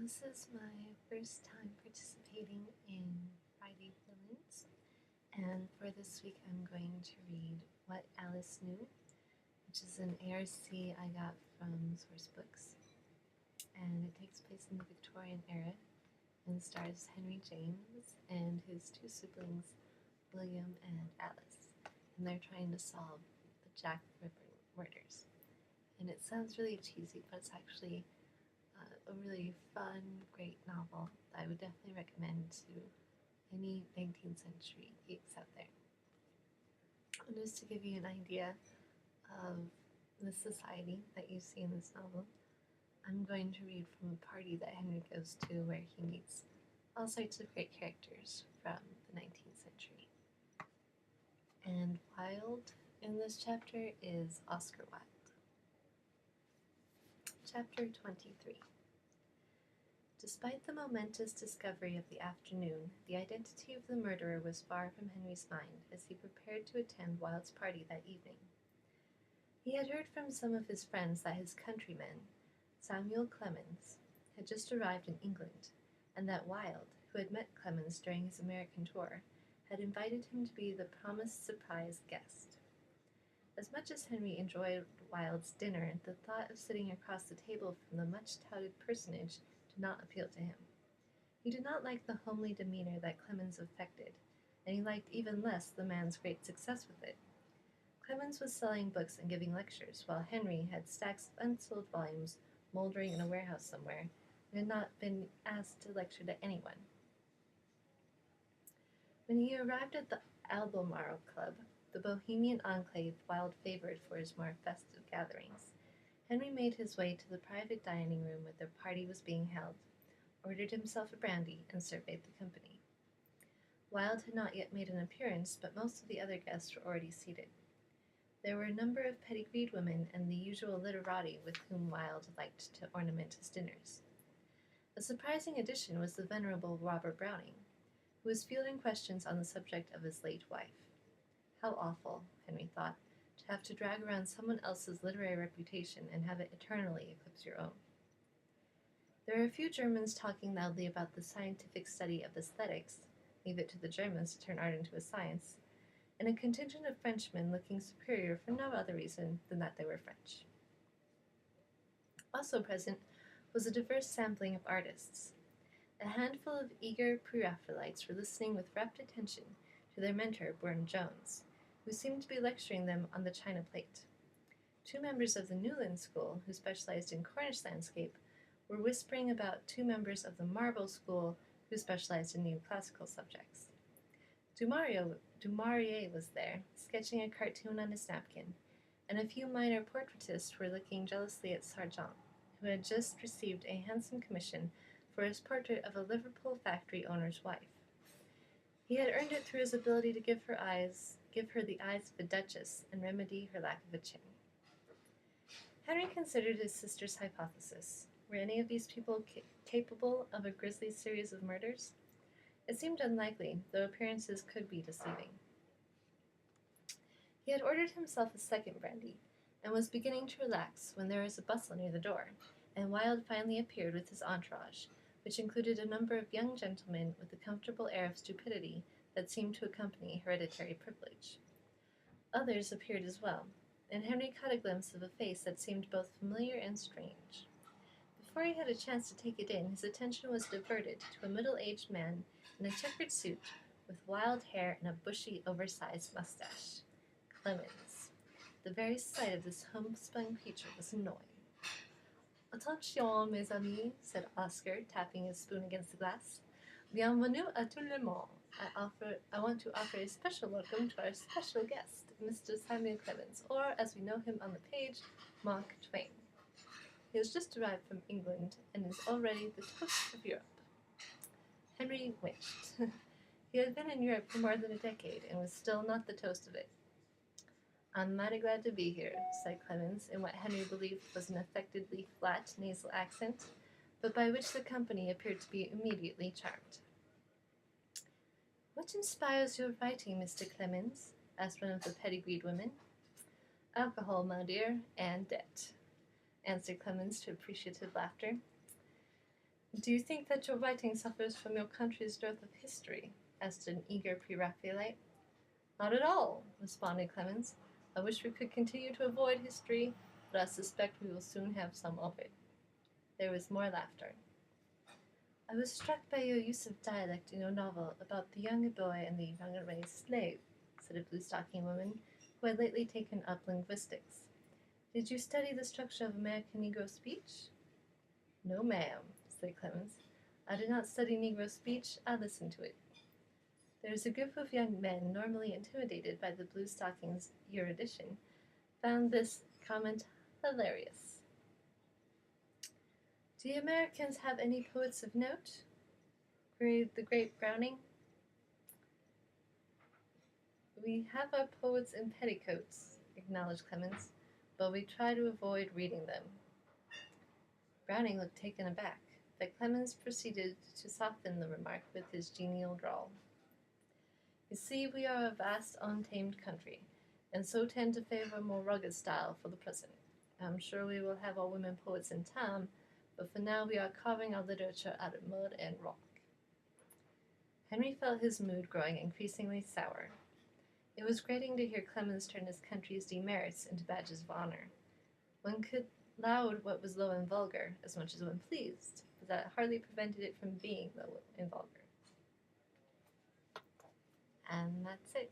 This is my first time participating in Friday Fragment, and for this week I'm going to read What Alice Knew, which is an ARC I got from Sourcebooks, and it takes place in the Victorian era and stars Henry James and his two siblings, William and Alice, and they're trying to solve the Jack the Ripper murders. And it sounds really cheesy, but it's actually a really fun, great novel that I would definitely recommend to any 19th century geeks out there. And just to give you an idea of the society that you see in this novel, I'm going to read from a party that Henry goes to where he meets all sorts of great characters from the 19th century. And Wilde in this chapter is Oscar Wilde. Chapter 23. Despite the momentous discovery of the afternoon, the identity of the murderer was far from Henry's mind as he prepared to attend Wilde's party that evening. He had heard from some of his friends that his countryman, Samuel Clemens, had just arrived in England, and that Wilde, who had met Clemens during his American tour, had invited him to be the promised surprise guest. As much as Henry enjoyed Wilde's dinner, the thought of sitting across the table from the much-touted personage did not appeal to him. He did not like the homely demeanor that Clemens affected, and he liked even less the man's great success with it. Clemens was selling books and giving lectures, while Henry had stacks of unsold volumes moldering in a warehouse somewhere, and had not been asked to lecture to anyone. When he arrived at the Albemarle Club, the bohemian enclave Wilde favored for his more festive gatherings, Henry made his way to the private dining room where the party was being held, ordered himself a brandy, and surveyed the company. Wilde had not yet made an appearance, but most of the other guests were already seated. There were a number of pedigreed women and the usual literati with whom Wilde liked to ornament his dinners. A surprising addition was the venerable Robert Browning, who was fielding questions on the subject of his late wife. How awful, Henry thought, to have to drag around someone else's literary reputation and have it eternally eclipse your own. There are a few Germans talking loudly about the scientific study of aesthetics, leave it to the Germans to turn art into a science, and a contingent of Frenchmen looking superior for no other reason than that they were French. Also present was a diverse sampling of artists. A handful of eager pre-Raphaelites were listening with rapt attention to their mentor, Burne-Jones, who seemed to be lecturing them on the china plate. Two members of the Newland School, who specialized in Cornish landscape, were whispering about two members of the Marble School, who specialized in neoclassical subjects. Du Maurier was there, sketching a cartoon on his napkin, and a few minor portraitists were looking jealously at Sargent, who had just received a handsome commission for his portrait of a Liverpool factory owner's wife. He had earned it through his ability to give her the eyes of a duchess and remedy her lack of a chin. Henry considered his sister's hypothesis. Were any of these people capable of a grisly series of murders? It seemed unlikely, though appearances could be deceiving. He had ordered himself a second brandy, and was beginning to relax when there was a bustle near the door, and Wilde finally appeared with his entourage, which included a number of young gentlemen with the comfortable air of stupidity that seemed to accompany hereditary privilege. Others appeared as well, and Henry caught a glimpse of a face that seemed both familiar and strange. Before he had a chance to take it in, his attention was diverted to a middle-aged man in a checkered suit with wild hair and a bushy, oversized mustache. Clemens. The very sight of this homespun creature was annoying. "Attention, mes amis," said Oscar, tapping his spoon against the glass. "Bienvenue à tout le monde. I want to offer a special welcome to our special guest, Mr. Samuel Clemens, or, as we know him on the page, Mark Twain. He has just arrived from England and is already the toast of Europe." Henry winced. He had been in Europe for more than a decade and was still not the toast of it. "I'm mighty glad to be here," said Clemens, in what Henry believed was an affectedly flat nasal accent, but by which the company appeared to be immediately charmed. "What inspires your writing, Mr. Clemens?" asked one of the pedigreed women. "Alcohol, my dear, and debt," answered Clemens to appreciative laughter. Do you think that your writing suffers from your country's dearth of history? Asked an eager pre-Raphaelite. Not at all, responded Clemens. I wish we could continue to avoid history, but I suspect we will soon have some of it. There was more laughter. I was struck by your use of dialect in your novel about the younger boy and the runaway slave, said a blue-stocking woman who had lately taken up linguistics. Did you study the structure of American Negro speech? No, ma'am, said Clemens. I did not study Negro speech, I listened to it. There is a group of young men normally intimidated by the blue stockings' erudition, found this comment hilarious. Do you Americans have any poets of note? Queried the great Browning. We have our poets in petticoats, acknowledged Clemens, but we try to avoid reading them. Browning looked taken aback, but Clemens proceeded to soften the remark with his genial drawl. You see, we are a vast, untamed country, and so tend to favor a more rugged style for the present. I'm sure we will have our women poets in time, but for now we are carving our literature out of mud and rock. Henry felt his mood growing increasingly sour. It was grating to hear Clemens turn his country's demerits into badges of honor. One could laud what was low and vulgar as much as one pleased, but that hardly prevented it from being low and vulgar. And that's it.